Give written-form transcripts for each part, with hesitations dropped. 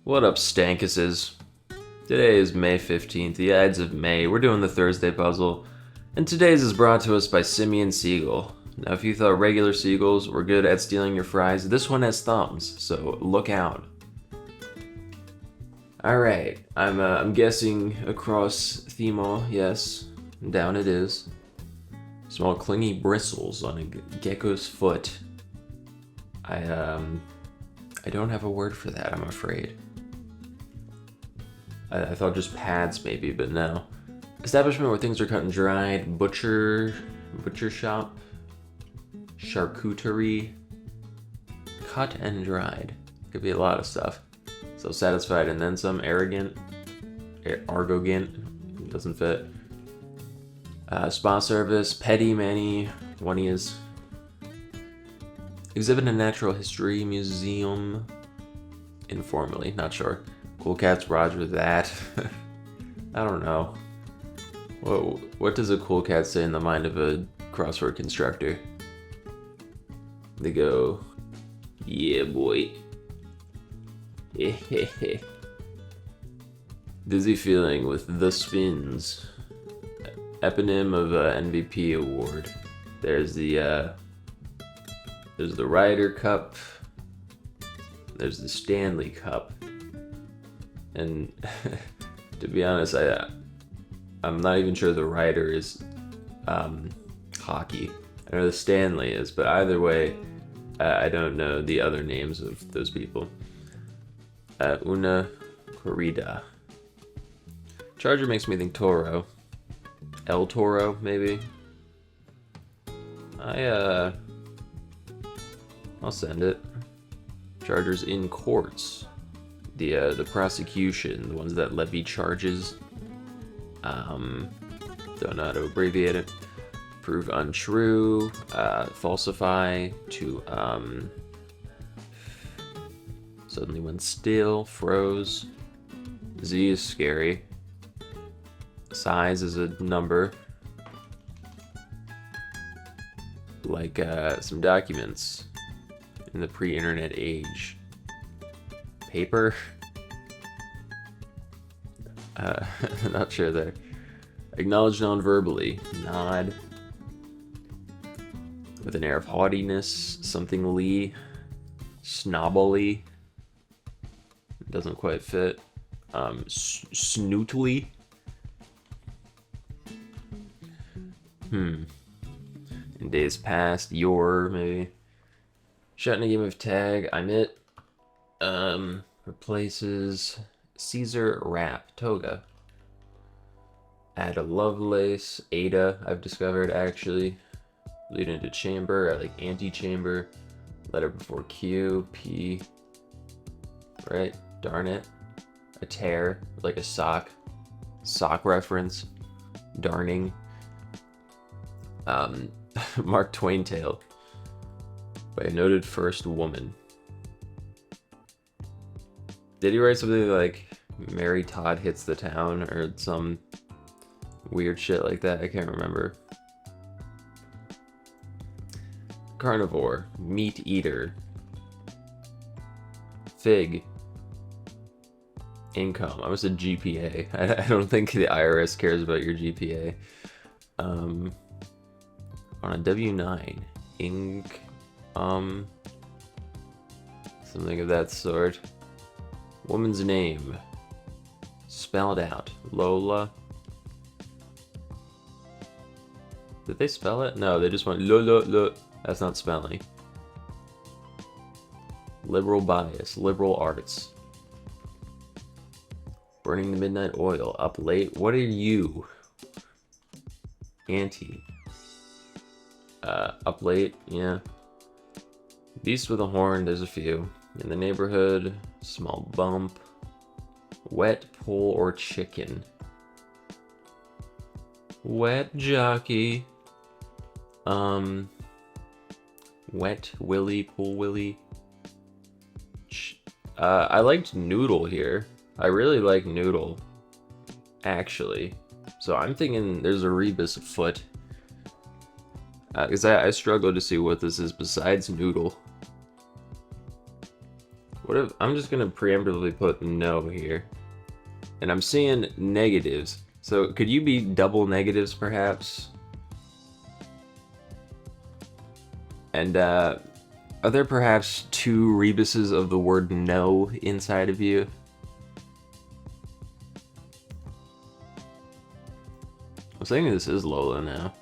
What up, Stankuses? Today is May 15th, the Ides of May. We're doing the Thursday puzzle, and today's is brought to us by Simeon Seagull. Now, if you thought regular seagulls were good at stealing your fries, this one has thumbs, so look out. Alright, I'm guessing across Themo, yes, down it is. Small clingy bristles on a gecko's foot. I don't have a word for that, I'm afraid. I thought just pads maybe, but no. Establishment where things are cut and dried. Butcher shop. Charcuterie. Cut and dried. Could be a lot of stuff. So satisfied and then some. Arrogant. Argogant. Doesn't fit. Spa service. Petty Manny. One is. Exhibit a natural history museum. Informally, not sure. Cool Cats, Roger that. I don't know. What does a cool cat say in the mind of a crossword constructor? They go, yeah, boy. Dizzy feeling with the spins. Eponym of MVP award. There's the Ryder Cup. There's the Stanley Cup. And to be honest, I'm not even sure the Ryder is hockey. I know the Stanley is, but either way, I don't know the other names of those people. Una corrida. Charger makes me think Toro. El Toro, maybe. I'll send it. Chargers in courts. The prosecution, the ones that levy charges. Don't know how to abbreviate it. Prove untrue. Falsify. To suddenly went still. Froze. Z is scary. Size is a number. Like some documents in the pre-internet age. Paper? Not sure there. Acknowledge non-verbally. Nod. With an air of haughtiness. Something lee. Snobbily. Doesn't quite fit. Snootly. In days past. Your, maybe. Shot in a game of tag. I'm it. Replaces Caesar wrap toga. Add a Lovelace. Ada, I've discovered actually. Lead into chamber. I like anti-chamber. Letter before Q. P. Right? Darn it. A tear. Like a sock. Sock reference. Darning. Mark Twain tale. By a noted first woman. Did he write something like Mary Todd hits the town or some weird shit like that? I can't remember. Carnivore, meat eater. Fig. Income. I was a GPA. I don't think the IRS cares about your GPA. On a W9. Ink. Something of that sort. Woman's name. Spelled out. Lola. Did they spell it? No, they just went lo. That's not spelling. Liberal bias. Liberal arts. Burning the midnight oil. Up late. What are you? Auntie. Up late. Yeah. Beast with a horn. There's a few. In the neighborhood, small bump, wet pole or chicken, wet jockey, wet willy, pool willy. I liked noodle here. I really like noodle, actually. So I'm thinking there's a rebus foot. Because I struggle to see what this is besides noodle. What if I'm just gonna preemptively put no here, and I'm seeing negatives. So could you be double negatives perhaps? And are there perhaps 2 rebuses of the word no inside of you? I'm saying this is Lola now.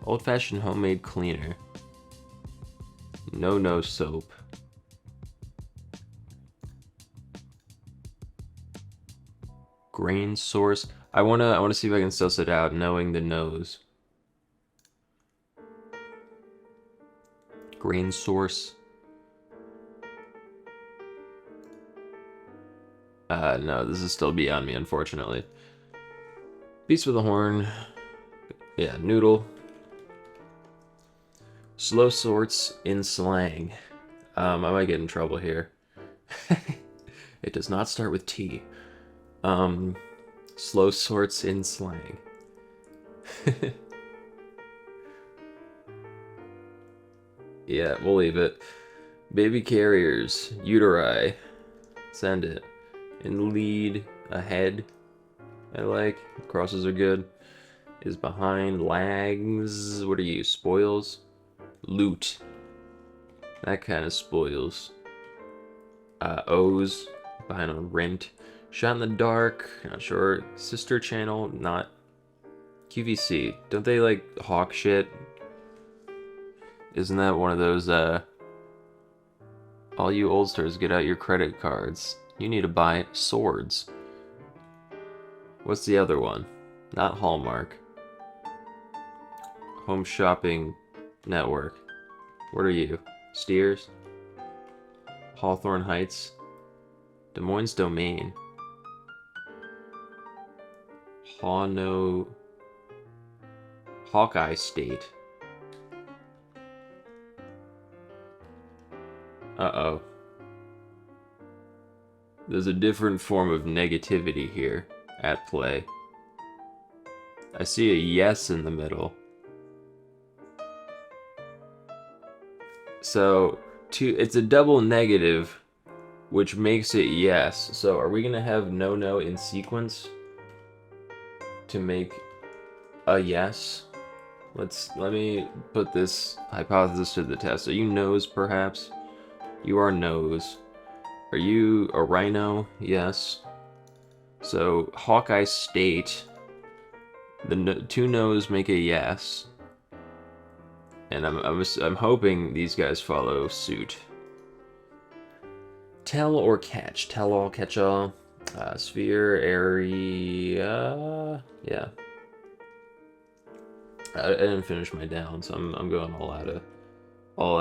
Old-fashioned homemade cleaner. No soap. Grain source. I wanna see if I can suss it out, knowing the nose. Grain source. No, this is still beyond me, unfortunately. Beast with a horn. Yeah, noodle. Slow sorts in slang. I might get in trouble here. It does not start with T. Slow sorts in slang. Yeah, we'll leave it. Baby carriers. Uteri. Send it. In lead. Ahead. I like. Crosses are good. Is behind. Lags. What are you? Spoils? Loot. That kind of spoils. O's. Behind on rent. Shot in the dark. Not sure. Sister channel. Not. QVC. Don't they like hawk shit? Isn't that one of those, all you oldsters, get out your credit cards. You need to buy swords. What's the other one? Not Hallmark. Home Shopping Network. What are you? Steers? Hawthorne Heights? Des Moines Domain. Hawkeye State. Uh-oh. There's a different form of negativity here at play. I see a yes in the middle. So, it's a double negative, which makes it yes. So, are we gonna have no in sequence to make a yes? Let me put this hypothesis to the test. Are you no's, perhaps? You are nose. Are you a rhino? Yes. So, Hawkeye State. The 2 no's make a yes. And I'm hoping these guys follow suit. Tell or catch. Tell all, catch all. Sphere, area. Yeah. I didn't finish my down, so I'm going all out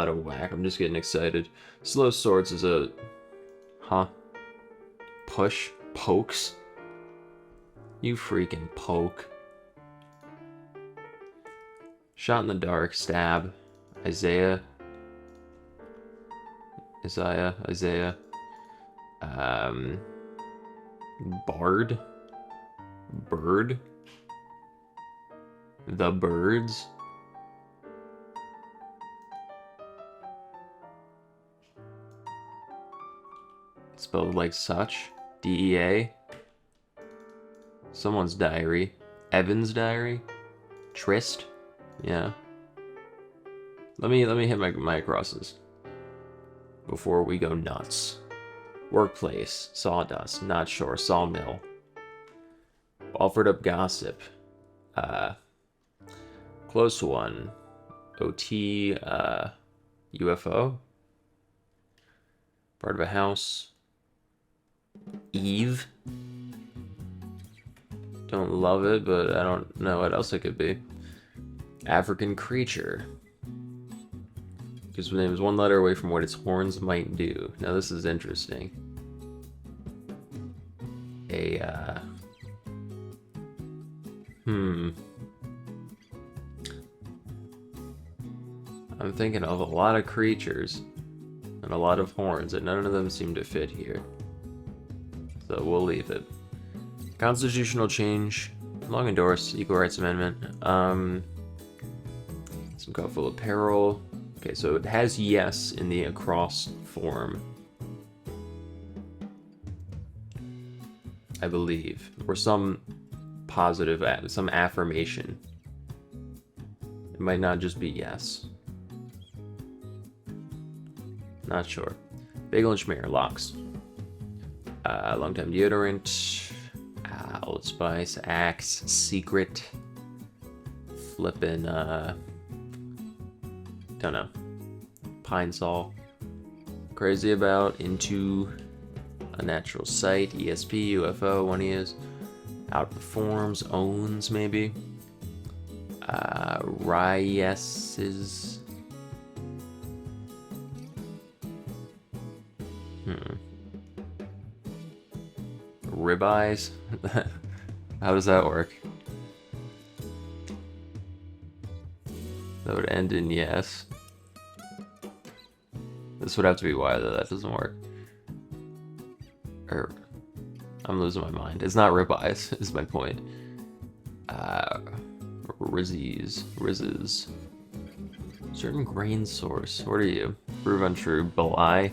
of whack. I'm just getting excited. Slow swords is a... Huh? Push? Pokes? You freaking poke. Shot in the dark. Stab. Isaiah. Bard? Bird? The birds? Spelled like such. DEA. Someone's diary. Evan's diary. Trist. Yeah. Let me hit my crosses before we go nuts. Workplace. Sawdust. Not sure. Sawmill. Offered up gossip. Close one. OT. UFO. Part of a house. Eve. Don't love it, but I don't know what else it could be. African creature. His name is 1 letter away from what its horns might do. Now this is interesting. I'm thinking of a lot of creatures and a lot of horns, and none of them seem to fit here. So we'll leave it. Constitutional change. Long endorsed. Equal Rights Amendment. Some colorful apparel. Okay, so it has yes in the across form, I believe, or some positive, some affirmation. It might not just be yes. Not sure. Bagel and Schmear, locks. Long time deodorant. Old Spice, Axe, Secret. Flippin', don't know. Pine Sol. Crazy About, Into, A Natural Sight, ESP, UFO, one he is. Outperforms, Owns, maybe. Ryeses. Ribeyes? How does that work? That would end in yes. This would have to be why, though. That doesn't work. Or, I'm losing my mind. It's not ribeyes, is my point. Rizzes. Certain grain source. What are you? Prove untrue. Belie.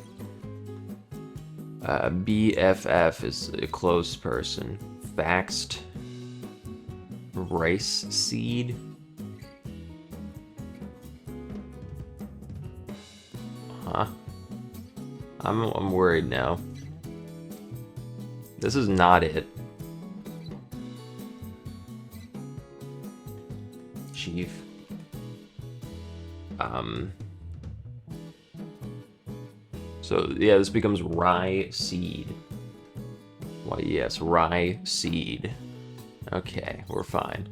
BFF is a close person. Faxed. Rice seed. Huh? I'm worried now. This is not it. Chief. So yeah, this becomes rye seed. Why yes, rye seed. Okay, we're fine.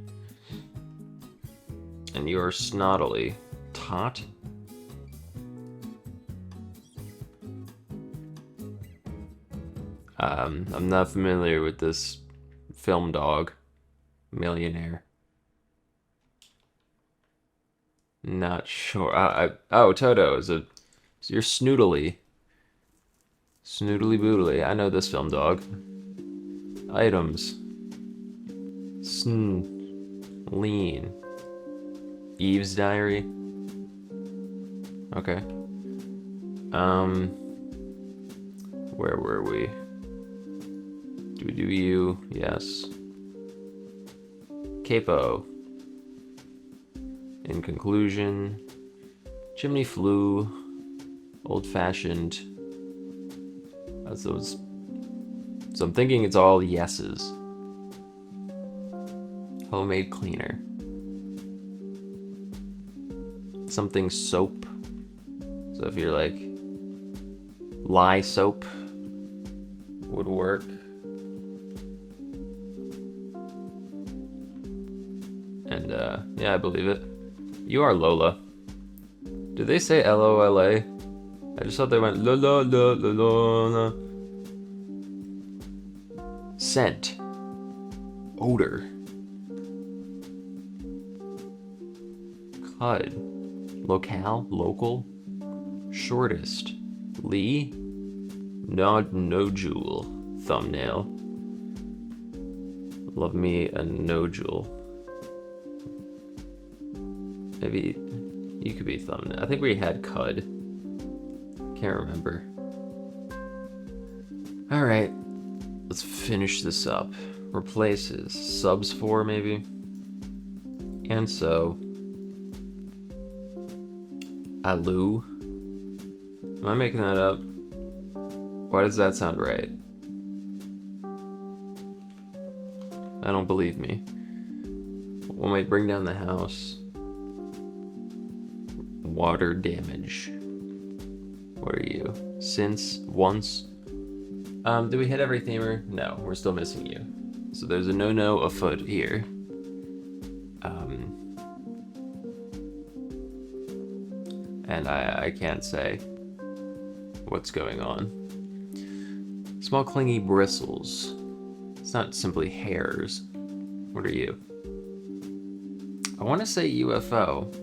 And you're snottily. Tot? I'm not familiar with this film dog. Millionaire. Not sure. Oh, Toto is a. So you're snoodly. Snoodly boodly. I know this film dog. Items. Lean. Eve's diary. Okay. Where were we? Do you? Yes. Capo. In conclusion, chimney flue, old-fashioned. So I'm thinking it's all yeses. Homemade cleaner. Something soap. So if you're like, lye soap would work. And yeah, I believe it. You are Lola. Did they say L-O-L-A? I just thought they went la. Scent. Odor. Cud. Locale. Local. Shortest. Lee. Nodule. Thumbnail. Love me a nodule. Maybe you could be thumbnail. I think we had Cud. Can't remember. Alright. Let's finish this up. Replaces. Subs 4 maybe. And so. Alu. Am I making that up? Why does that sound right? I don't believe me. What might bring down the house? Water damage. What are you? Since? Once? Did we hit every themer? No, we're still missing you. So there's a no-no afoot here. And I can't say what's going on. Small clingy bristles. It's not simply hairs. What are you? I want to say UFO.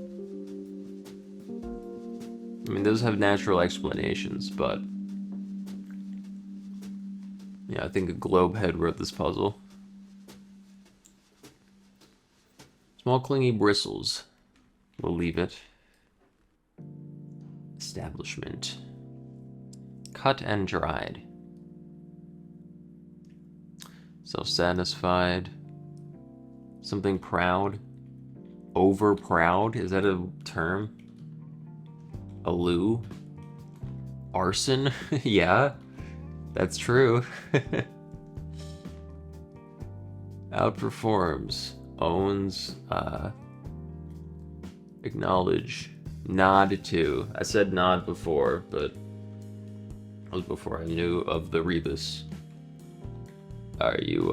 I mean, those have natural explanations, but yeah, I think a globe head wrote this puzzle. Small clingy bristles. We'll leave it. establishment. Cut and dried. Self-satisfied. Something proud. Over proud? Is that a term? Aloo? Arson? Yeah, that's true. Outperforms. Owns. Acknowledge. Nod to. I said nod before, but that was before I knew of the rebus. Are you,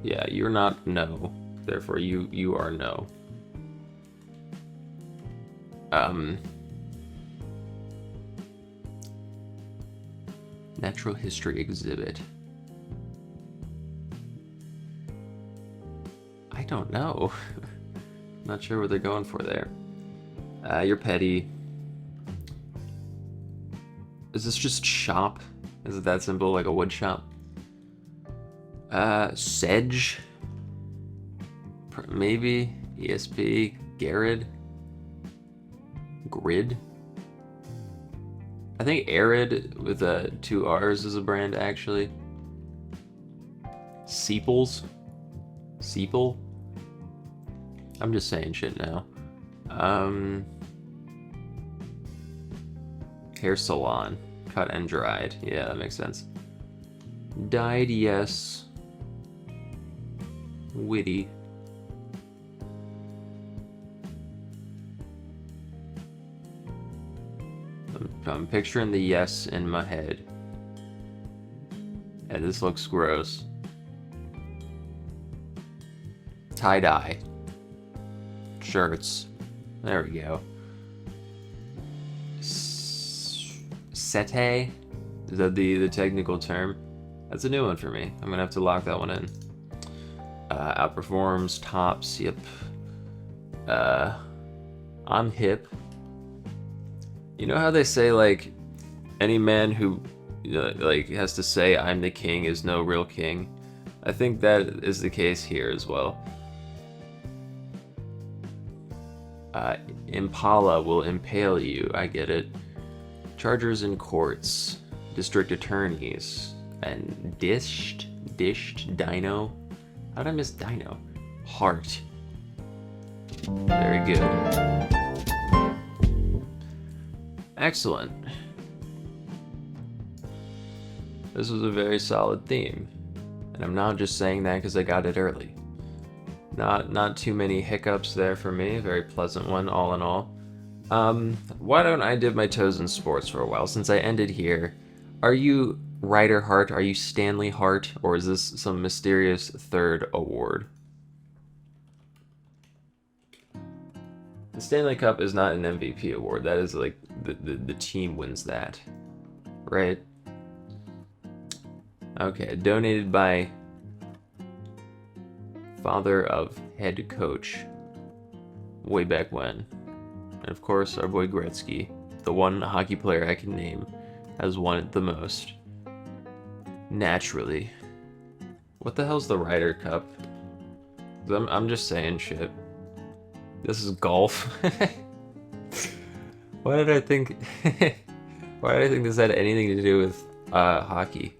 yeah, you're not no. Therefore, you are no. Natural history exhibit. I don't know. Not sure what they're going for there. You're petty. Is this just shop? Is it that simple, like a wood shop? Sedge? Maybe? ESP? Garrid? Grid? I think Arid with 2 R's is a brand, actually. Seeples? Seeple? I'm just saying shit now. Hair salon. Cut and dried. Yeah, that makes sense. Dyed, yes. Witty. I'm picturing the yes in my head. Yeah, this looks gross. Tie-dye. Shirts. There we go. Sete? Is that the technical term? That's a new one for me. I'm gonna have to lock that one in. Outperforms, tops, yep. I'm hip. You know how they say, like, any man who, like, has to say I'm the king is no real king? I think that is the case here as well. Impala will impale you. I get it. Chargers in courts. District attorneys. And dished dino. How did I miss dino? Heart. Very good. Excellent. This was a very solid theme. And I'm not just saying that because I got it early. Not too many hiccups there for me. Very pleasant one, all in all. Why don't I dip my toes in sports for a while since I ended here? Are you Ryder Hart? Are you Stanley Hart? Or is this some mysterious third award? The Stanley Cup is not an MVP award. That is like the team wins that, right? Okay, donated by father of head coach way back when. And of course, our boy Gretzky, the one hockey player I can name, has won it the most. Naturally. What the hell's the Ryder Cup? I'm just saying shit. This is golf. Why did I think this had anything to do with hockey?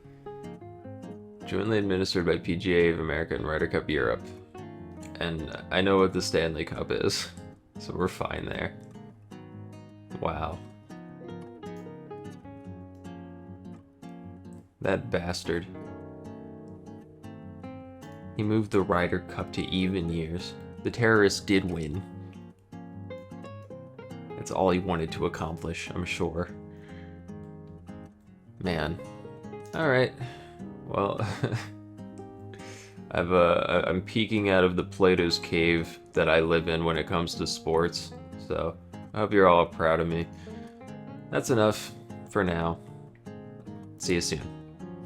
Jointly administered by PGA of America and Ryder Cup Europe. And I know what the Stanley Cup is, so we're fine there. Wow. That bastard. He moved the Ryder Cup to even years. The terrorist did win. That's all he wanted to accomplish, I'm sure. Man. Alright. Well, I'm peeking out of the Plato's cave that I live in when it comes to sports. So, I hope you're all proud of me. That's enough for now. See you soon.